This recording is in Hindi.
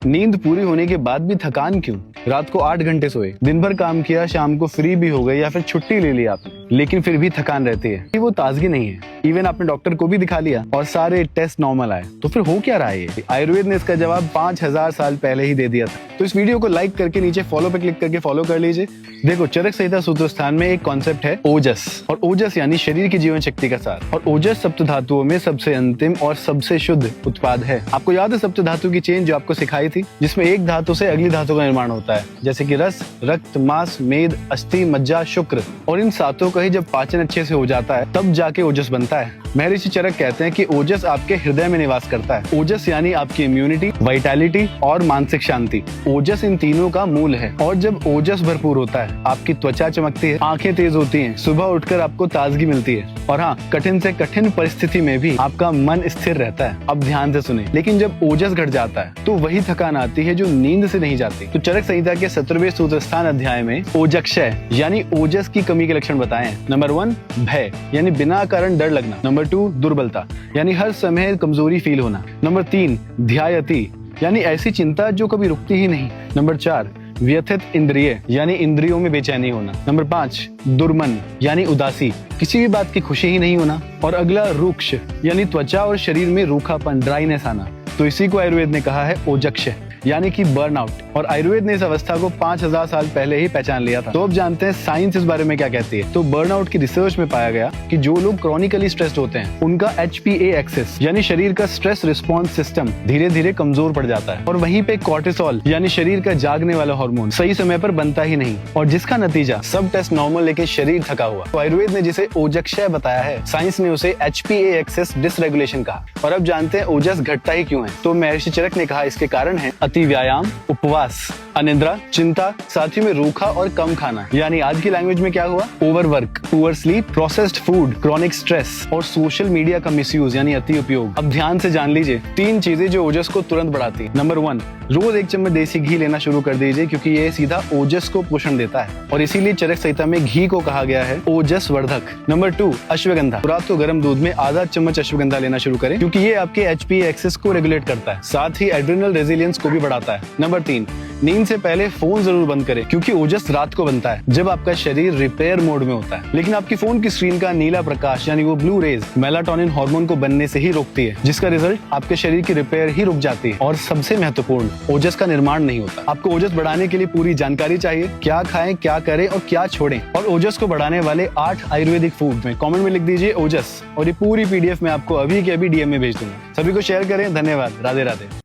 नींद पूरी होने के बाद भी थकान क्यों? रात को 8 घंटे सोए, दिन भर काम किया, शाम को फ्री भी हो गए या फिर छुट्टी ले ली आपने, लेकिन फिर भी थकान रहती है। वो ताजगी नहीं है। इवन आपने डॉक्टर को भी दिखा लिया और सारे टेस्ट नॉर्मल आए, तो फिर हो क्या रहा है ये? आयुर्वेद ने इसका जवाब 5000 साल पहले ही दे दिया था। तो इस वीडियो को लाइक करके नीचे फॉलो पे क्लिक करके फॉलो कर लीजिए। देखो, चरक संहिता सूत्र स्थान में एक कॉन्सेप्ट है ओजस, और ओजस यानी शरीर की जीवन शक्ति का सार। और ओजस सप्त धातुओं में सबसे अंतिम और सबसे शुद्ध उत्पाद है। आपको याद है सप्त धातु की चेन जो आपको सिखाई थी, जिसमें एक धातु से अगली धातु का निर्माण होता है, जैसे कि रस, रक्त, मांस, मेद, अस्थि, मज्जा, शुक्र। और इन सातों का ही जब पाचन अच्छे से हो जाता है तब जाके ओजस बनता है। महर्षि चरक कहते हैं कि ओजस आपके हृदय में निवास करता है। ओजस यानी आपकी इम्यूनिटी, वाइटैलिटी और मानसिक शांति। ओजस इन तीनों का मूल है। और जब ओजस भरपूर होता है, आपकी त्वचा चमकती है, आंखें तेज होती हैं, सुबह उठकर आपको ताजगी मिलती है, और हाँ, कठिन से कठिन परिस्थिति में भी आपका मन स्थिर रहता है। अब ध्यान से सुने। लेकिन जब ओजस घट जाता है तो वही थकान आती है जो नींद से नहीं जाती। तो चरक संहिता के 17वें सूत्र स्थान अध्याय में ओजक्षय यानी ओजस की कमी के लक्षण बताए हैं। नंबर 1 भय यानी बिना कारण डर लगना। नंबर 2 दुर्बलता यानी हर समय कमजोरी फील होना। नंबर 3 ध्यायति यानी ऐसी चिंता जो कभी रुकती ही नहीं। नंबर 4 व्यथित इंद्रिय यानी इंद्रियों में बेचैनी होना। नंबर 5 दुर्मन यानी उदासी, किसी भी बात की खुशी ही नहीं होना। और अगला रुक्ष यानी त्वचा और शरीर में रूखापन, ड्राइनेस आना। तो इसी को आयुर्वेद ने कहा है ओजक्ष यानी कि बर्नआउट। और आयुर्वेद ने इस अवस्था को 5000 साल पहले ही पहचान लिया था। तो अब जानते हैं साइंस इस बारे में क्या कहती है। तो बर्नआउट की रिसर्च में पाया गया कि जो लोग क्रॉनिकली स्ट्रेस्ड होते हैं, उनका HPA एक्सेस यानी शरीर का स्ट्रेस रिस्पॉन्स सिस्टम धीरे धीरे कमजोर पड़ जाता है। और वहीं पे कॉर्टिसोल यानी शरीर का जागने वाला हार्मोन सही समय पर बनता ही नहीं, और जिसका नतीजा सब टेस्ट नॉर्मल लेकिन शरीर थका हुआ। तो आयुर्वेद ने जिसे ओजक्षय बताया है, साइंस ने उसे HPA एक्सेस डिसरेगुलेशन कहा। और अब जानते हैं ओजस घटता ही क्यों है। तो महर्षि चरक ने कहा इसके कारण है अति व्यायाम, उपवास, अनिद्रा, चिंता, साथ ही में रूखा और कम खाना। यानी आज की लैंग्वेज में क्या हुआ? Overwork, poor sleep, processed food, chronic stress और सोशल मीडिया का मिसयूज यानी अति उपयोग। अब ध्यान से जान लीजिए 3 चीजें जो ओजस को तुरंत बढ़ाती है। नंबर 1 रोज 1 चम्मच देसी घी लेना शुरू कर दीजिए, क्योंकि ये सीधा ओजस को पोषण देता है, और इसीलिए चरक संहिता में घी को कहा गया है ओजस वर्धक। नंबर 2 अश्वगंधा, रात को गर्म दूध में आधा चम्मच अश्वगंधा लेना शुरू करें, क्योंकि ये आपके HPA एक्सेस को रेगुलेट करता है, साथ ही एड्रिनल रेजिलियंस को भी बढ़ाता है। नंबर 3 नींद से पहले फोन जरूर बंद करें, क्योंकि ओजस रात को बनता है जब आपका शरीर रिपेयर मोड में होता है। लेकिन आपकी फोन की स्क्रीन का नीला प्रकाश यानी वो ब्लू रेज मेलाटोनिन हार्मोन को बनने से ही रोकती है, जिसका रिजल्ट आपके शरीर की रिपेयर ही रुक जाती है। और सबसे महत्वपूर्ण, ओजस का निर्माण नहीं होता। आपको ओजस बढ़ाने के लिए पूरी जानकारी चाहिए, क्या खाएं, क्या करें और क्या छोड़ें, और ओजस को बढ़ाने वाले 8 आयुर्वेदिक फूड में कमेंट में लिख दीजिए ओजस, और ये पूरी PDF मैं आपको अभी के अभी DM में भेज दूंगा। सभी को शेयर करें। धन्यवाद। राधे राधे।